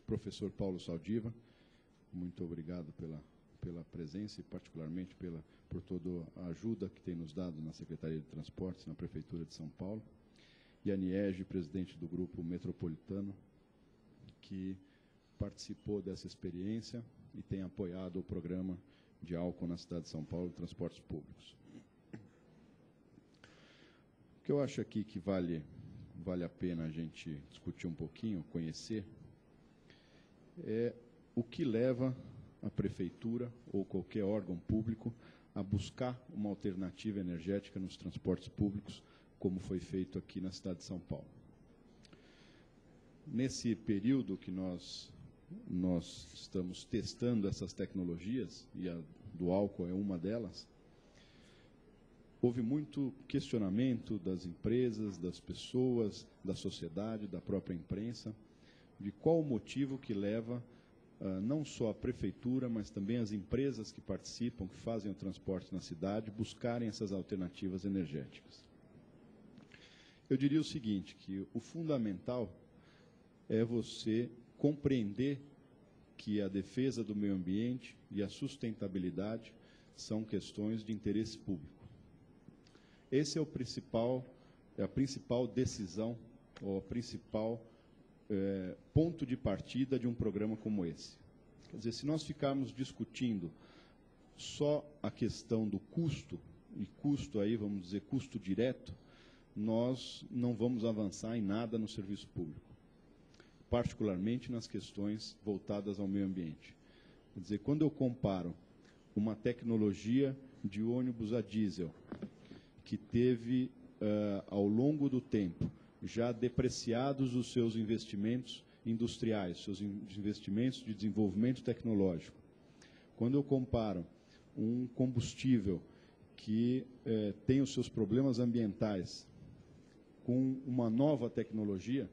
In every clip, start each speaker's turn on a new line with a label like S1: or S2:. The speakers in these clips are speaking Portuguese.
S1: Professor Paulo Saldiva, muito obrigado pela presença e particularmente por toda a ajuda que tem nos dado na Secretaria de Transportes, na Prefeitura de São Paulo. E a Niege, presidente do Grupo Metropolitano, que participou dessa experiência e tem apoiado o programa de álcool na cidade de São Paulo de transportes públicos. O que eu acho aqui que vale a pena a gente discutir um pouquinho, conhecer, é o que leva a Prefeitura ou qualquer órgão público a buscar uma alternativa energética nos transportes públicos, como foi feito aqui na cidade de São Paulo. Nesse período que nós estamos testando essas tecnologias, e a do álcool é uma delas, houve muito questionamento das empresas, das pessoas, da sociedade, da própria imprensa, de qual o motivo que leva não só a Prefeitura, mas também as empresas que participam, que fazem o transporte na cidade, buscarem essas alternativas energéticas. Eu diria o seguinte, que o fundamental é você compreender que a defesa do meio ambiente e a sustentabilidade são questões de interesse público. Esse é a principal decisão, ou a principal ponto de partida de um programa como esse. Quer dizer, se nós ficarmos discutindo só a questão do custo, e custo aí, vamos dizer, custo direto, nós não vamos avançar em nada no serviço público, particularmente nas questões voltadas ao meio ambiente. Quer dizer, quando eu comparo uma tecnologia de ônibus a diesel, que teve, ao longo do tempo, já depreciados os seus investimentos industriais, seus investimentos de desenvolvimento tecnológico. Quando eu comparo um combustível que tem os seus problemas ambientais com uma nova tecnologia,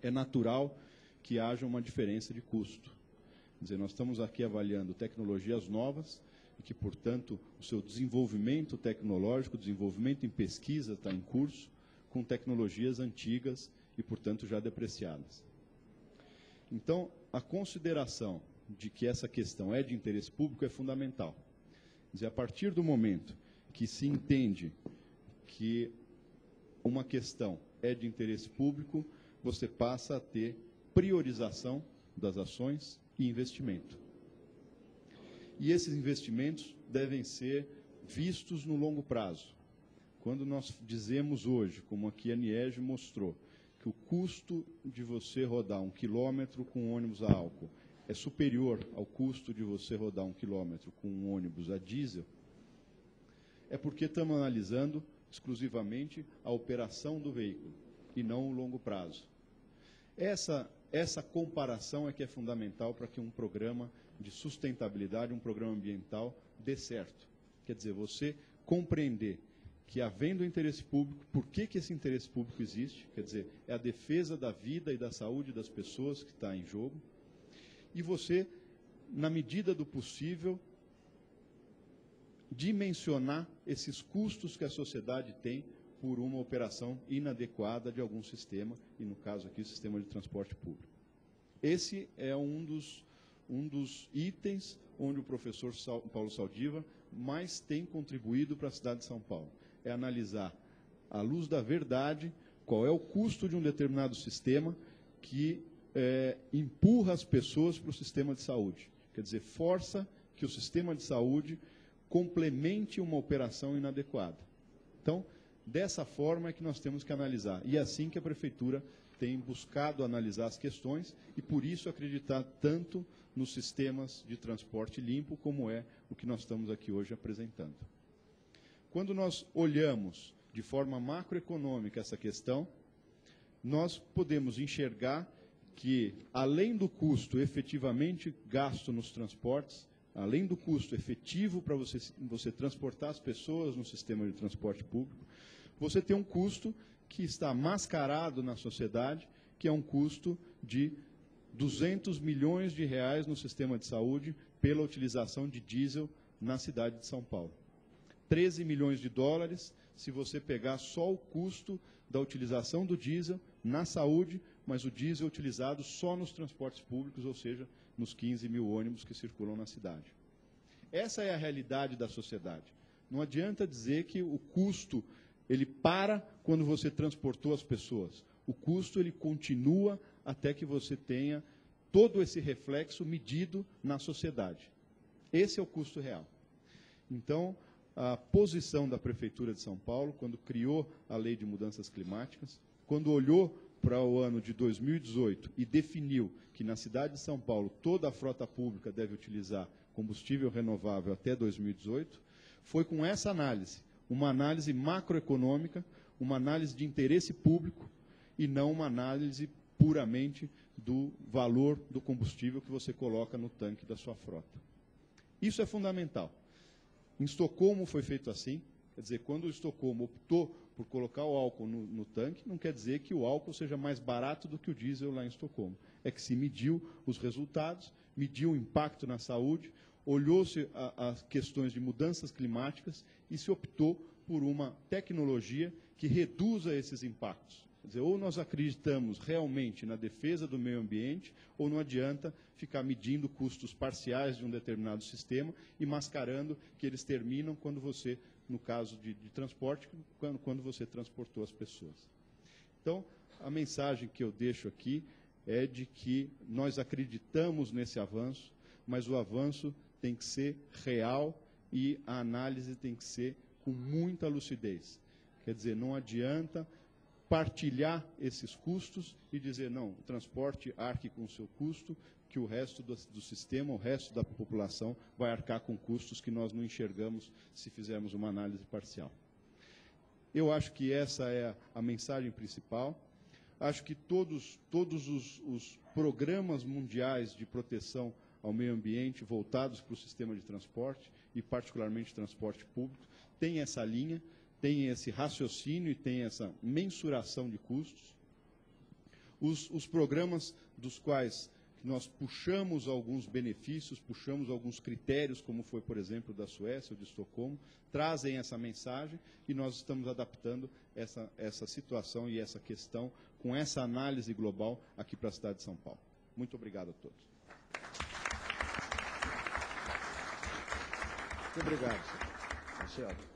S1: é natural que haja uma diferença de custo. Quer dizer, nós estamos aqui avaliando tecnologias novas e que, portanto, o seu desenvolvimento tecnológico, desenvolvimento em pesquisa está em curso, com tecnologias antigas e, portanto, já depreciadas. Então, a consideração de que essa questão é de interesse público é fundamental. Quer dizer, a partir do momento que se entende que uma questão é de interesse público, você passa a ter priorização das ações e investimento. E esses investimentos devem ser vistos no longo prazo. Quando nós dizemos hoje, como aqui a Niege mostrou, que o custo de você rodar 1 quilômetro com um ônibus a álcool é superior ao custo de você rodar 1 quilômetro com um ônibus a diesel, é porque estamos analisando exclusivamente a operação do veículo e não o longo prazo. Essa comparação é que é fundamental para que um programa de sustentabilidade, um programa ambiental, dê certo. Quer dizer, você compreender que, havendo interesse público, por que esse interesse público existe? Quer dizer, é a defesa da vida e da saúde das pessoas que está em jogo. E você, na medida do possível, dimensionar esses custos que a sociedade tem por uma operação inadequada de algum sistema, e no caso aqui o sistema de transporte público. Esse é um dos itens onde o professor Paulo Saldiva mais tem contribuído para a cidade de São Paulo. É analisar, à luz da verdade, qual é o custo de um determinado sistema que empurra as pessoas para o sistema de saúde. Quer dizer, força que o sistema de saúde complemente uma operação inadequada. Então, dessa forma é que nós temos que analisar. E é assim que a Prefeitura tem buscado analisar as questões e, por isso, acreditar tanto nos sistemas de transporte limpo, como é o que nós estamos aqui hoje apresentando. Quando nós olhamos de forma macroeconômica essa questão, nós podemos enxergar que, além do custo efetivamente gasto nos transportes, além do custo efetivo para você transportar as pessoas no sistema de transporte público, você tem um custo que está mascarado na sociedade, que é um custo de 200 milhões de reais no sistema de saúde pela utilização de diesel na cidade de São Paulo. 13 milhões de dólares se você pegar só o custo da utilização do diesel na saúde mas o diesel é utilizado só nos transportes públicos, ou seja, nos 15 mil ônibus que circulam na cidade. Essa é a realidade da sociedade. Não adianta dizer que o custo ele para quando você transportou as pessoas. O custo ele continua até que você tenha todo esse reflexo medido na sociedade. Esse é o custo real. Então, a posição da Prefeitura de São Paulo, quando criou a Lei de Mudanças Climáticas, quando olhou para o ano de 2018 e definiu que na cidade de São Paulo toda a frota pública deve utilizar combustível renovável até 2018, foi com essa análise, uma análise macroeconômica, uma análise de interesse público e não uma análise puramente do valor do combustível que você coloca no tanque da sua frota. Isso é fundamental. Em Estocolmo foi feito assim, quer dizer, quando o Estocolmo optou por colocar o álcool no tanque, não quer dizer que o álcool seja mais barato do que o diesel lá em Estocolmo. É que se mediu os resultados, mediu o impacto na saúde, olhou-se as questões de mudanças climáticas e se optou por uma tecnologia que reduza esses impactos. Quer dizer, ou nós acreditamos realmente na defesa do meio ambiente, ou não adianta ficar medindo custos parciais de um determinado sistema e mascarando que eles terminam quando você, no caso de transporte, quando você transportou as pessoas. Então, a mensagem que eu deixo aqui é de que nós acreditamos nesse avanço, mas o avanço tem que ser real e a análise tem que ser com muita lucidez. Quer dizer, não adianta partilhar esses custos e dizer, não, o transporte arque com o seu custo, que o resto do sistema, o resto da população vai arcar com custos que nós não enxergamos se fizermos uma análise parcial. Eu acho que essa é a mensagem principal. Acho que todos os programas mundiais de proteção ao meio ambiente voltados para o sistema de transporte, e particularmente transporte público, têm essa linha, tem esse raciocínio e tem essa mensuração de custos. Os programas dos quais nós puxamos alguns benefícios, puxamos alguns critérios, como foi, por exemplo, da Suécia ou de Estocolmo, trazem essa mensagem e nós estamos adaptando essa situação e essa questão com essa análise global aqui para a cidade de São Paulo. Muito obrigado a todos.
S2: Muito obrigado, Marcelo.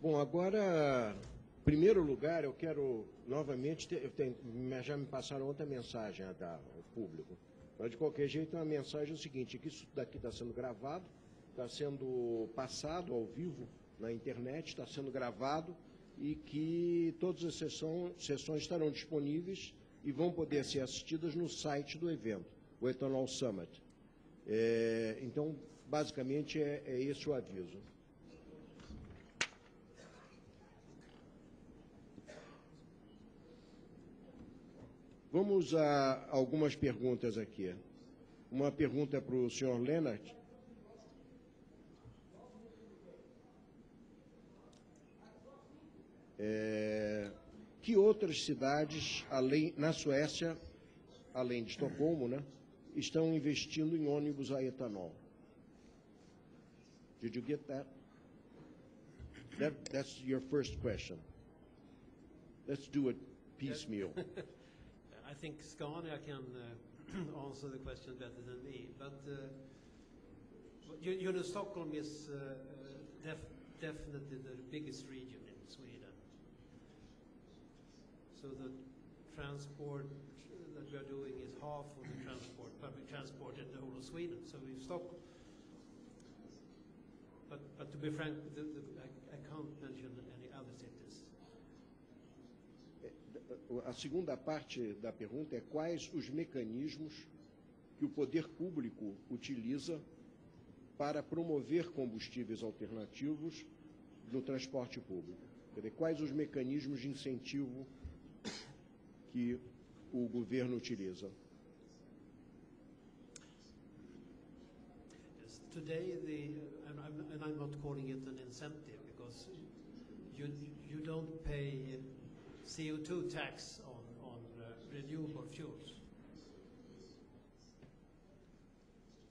S2: Bom, agora, em primeiro lugar, eu quero novamente, já me passaram outra mensagem a dar ao público. Mas, de qualquer jeito, a mensagem é o seguinte, que isso daqui está sendo gravado, está sendo passado ao vivo na internet, está sendo gravado, e que todas as sessões estarão disponíveis e vão poder ser assistidas no site do evento, o Ethanol Summit. Então, basicamente, é esse o aviso. Vamos a algumas perguntas aqui. Uma pergunta para o senhor Lennart. Que outras cidades, na Suécia, além de Estocolmo, né, estão investindo em ônibus a etanol? Did you get that? That's your first question. Let's do it piecemeal.
S3: I think Scania can answer the question better than me, but Stockholm is definitely the biggest region in Sweden. So the transport that we are doing is half of the public transport in the whole of Sweden. So we Stockholm. But to be frank, I can't mention any other cities.
S2: A segunda parte da pergunta é quais os mecanismos que o poder público utiliza para promover combustíveis alternativos no transporte público. Quer dizer, quais os mecanismos de incentivo que o governo utiliza?
S3: Yes, today, and I'm not calling it an incentive because you don't pay CO2 tax on renewable fuels.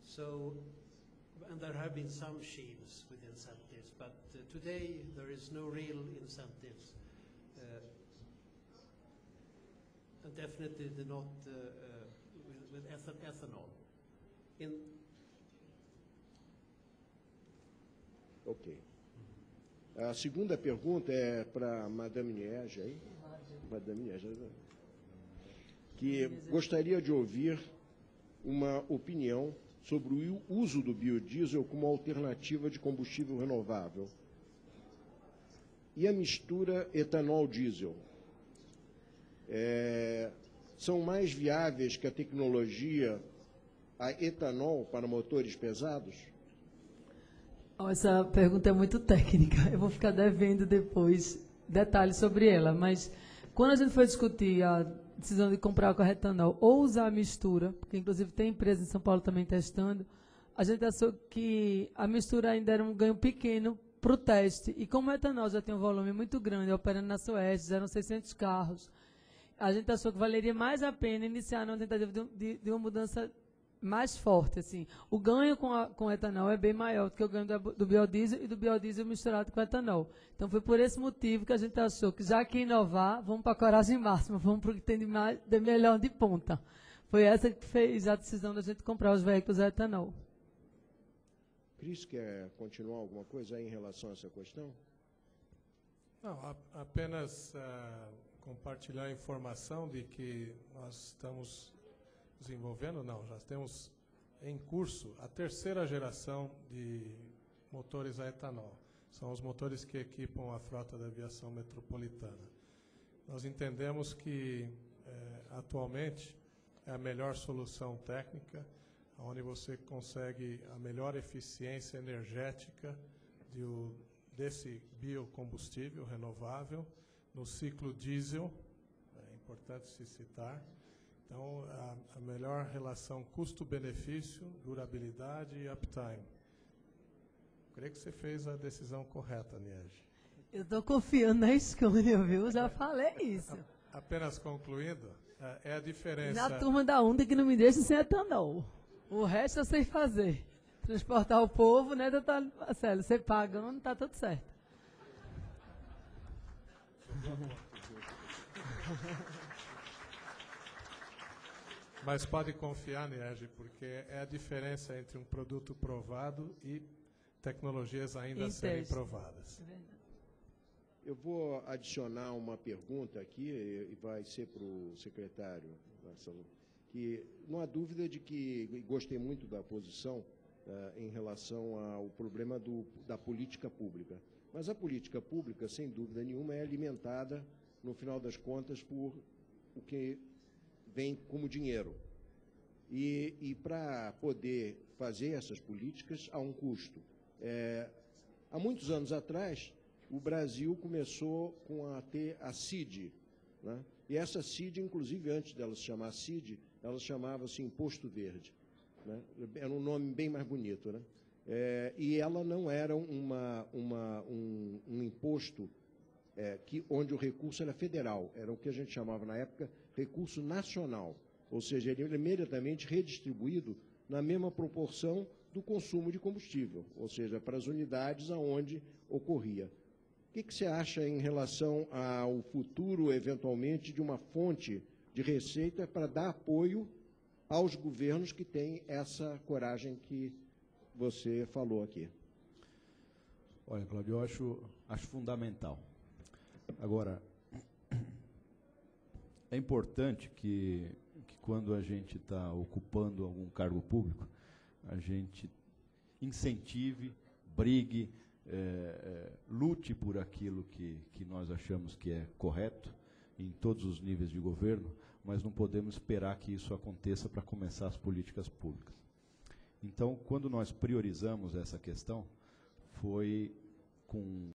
S3: So and there have been some schemes with incentives, but today there is no real incentives, and definitely not with ethanol.
S2: Ok. A segunda pergunta é para Madame Niege, aí. Madame Niege, que gostaria de ouvir uma opinião sobre o uso do biodiesel como alternativa de combustível renovável e a mistura etanol-diesel. São mais viáveis que a tecnologia a etanol para motores pesados?
S4: Essa pergunta é muito técnica, eu vou ficar devendo depois detalhes sobre ela, mas quando a gente foi discutir a decisão de comprar com etanol ou usar a mistura, porque inclusive tem empresa em São Paulo também testando, a gente achou que a mistura ainda era um ganho pequeno para o teste, e como o etanol já tem um volume muito grande, operando na Suécia, eram 600 carros, a gente achou que valeria mais a pena iniciar numa tentativa de uma mudança mais forte, assim. O ganho com o etanol é bem maior do que o ganho do biodiesel e do biodiesel misturado com etanol. Então, foi por esse motivo que a gente achou que, já que inovar, vamos para a coragem máxima, vamos para o que tem de melhor de ponta. Foi essa que fez a decisão da gente comprar os veículos a etanol.
S2: Cris, quer continuar alguma coisa aí em relação a essa questão?
S5: Não, apenas compartilhar a informação de que nós estamos desenvolvendo, já temos em curso a terceira geração de motores a etanol. São os motores que equipam a frota da aviação metropolitana. Nós entendemos que, atualmente, é a melhor solução técnica, onde você consegue a melhor eficiência energética desse biocombustível renovável no ciclo diesel, é importante se citar. Então, a melhor relação custo-benefício, durabilidade e uptime. Creio que você fez a decisão correta, Niege.
S4: Eu estou confiando na escolha, viu? Já falei isso.
S5: Apenas concluindo, é a diferença...
S4: Na turma da UNDA que não me deixa sem etanol. O resto eu sei fazer. Transportar o povo, né, doutor Marcelo? Você pagando, está tudo certo.
S5: Mas pode confiar, Niege, porque é a diferença entre um produto provado e tecnologias ainda a serem provadas.
S2: Eu vou adicionar uma pergunta aqui, e vai ser para o secretário, que não há dúvida de que gostei muito da posição em relação ao problema da política pública. Mas a política pública, sem dúvida nenhuma, é alimentada, no final das contas, por o que vem como dinheiro. E para poder fazer essas políticas, há um custo. Há muitos anos atrás, o Brasil começou a ter a CID, né? E essa CID, inclusive, antes dela se chamar CID, ela chamava-se Imposto Verde, né? Era um nome bem mais bonito, né? E ela não era um imposto onde o recurso era federal, era o que a gente chamava na época recurso nacional, ou seja, ele era imediatamente redistribuído na mesma proporção do consumo de combustível, ou seja, para as unidades aonde ocorria. O que você acha em relação ao futuro, eventualmente, de uma fonte de receita para dar apoio aos governos que têm essa coragem que você falou aqui?
S1: Olha, Cláudio, eu acho fundamental. Agora, é importante que quando a gente está ocupando algum cargo público, a gente incentive, brigue, lute por aquilo que nós achamos que é correto em todos os níveis de governo, mas não podemos esperar que isso aconteça para começar as políticas públicas. Então, quando nós priorizamos essa questão, foi com